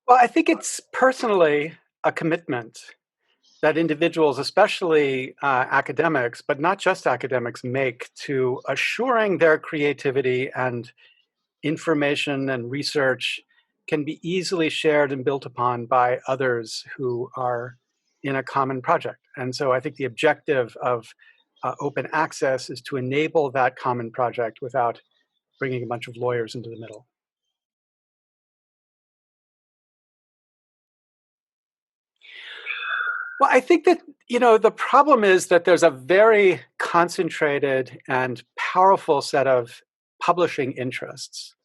Well, I think it's personally a commitment that individuals, especially academics, but not just academics, make to assuring their creativity and information and research can be easily shared and built upon by others who are in a common project. And so I think the objective of open access is to enable that common project without bringing a bunch of lawyers into the middle. Well, I think that, the problem is that there's a very concentrated and powerful set of publishing interests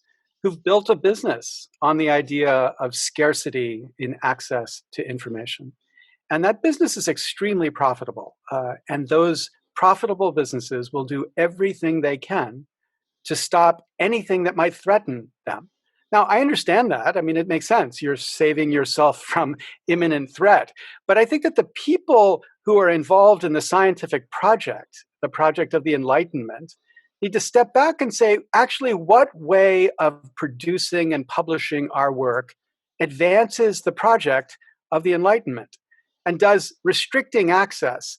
who've built a business on the idea of scarcity in access to information. And that business is extremely profitable. And those profitable businesses will do everything they can to stop anything that might threaten them. Now, I understand that. I mean, it makes sense. You're saving yourself from imminent threat. But I think that the people who are involved in the scientific project, the project of the Enlightenment, need to step back and say, actually, what way of producing and publishing our work advances the project of the Enlightenment? And does restricting access,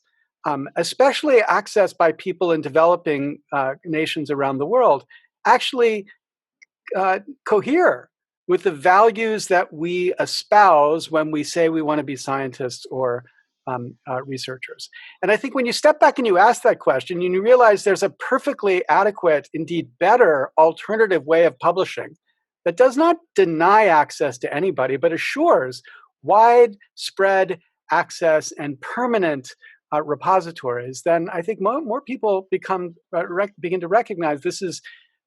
especially access by people in developing nations around the world, actually cohere with the values that we espouse when we say we want to be scientists or researchers? And I think when you step back and you ask that question, and you realize there's a perfectly adequate, indeed better, alternative way of publishing that does not deny access to anybody, but assures widespread access and permanent repositories, then I think more people begin to recognize this is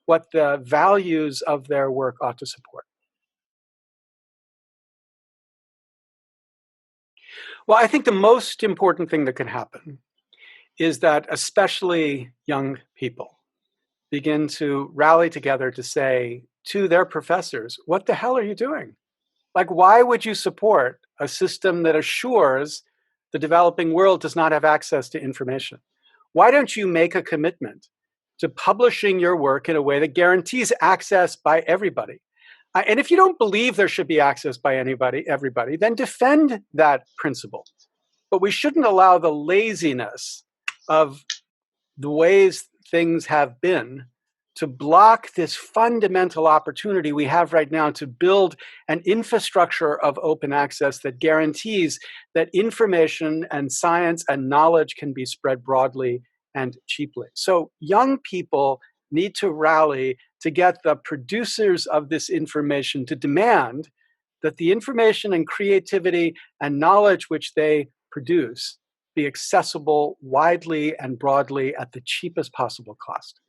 what the values of their work ought to support. Well, I think the most important thing that can happen is that especially young people begin to rally together to say to their professors, what the hell are you doing? Like, why would you support a system that assures the developing world does not have access to information? Why don't you make a commitment to publishing your work in a way that guarantees access by everybody? And if you don't believe there should be access by everybody, then defend that principle. But we shouldn't allow the laziness of the ways things have been to block this fundamental opportunity we have right now to build an infrastructure of open access that guarantees that information and science and knowledge can be spread broadly and cheaply. So young people need to rally to get the producers of this information to demand that the information and creativity and knowledge which they produce be accessible widely and broadly at the cheapest possible cost.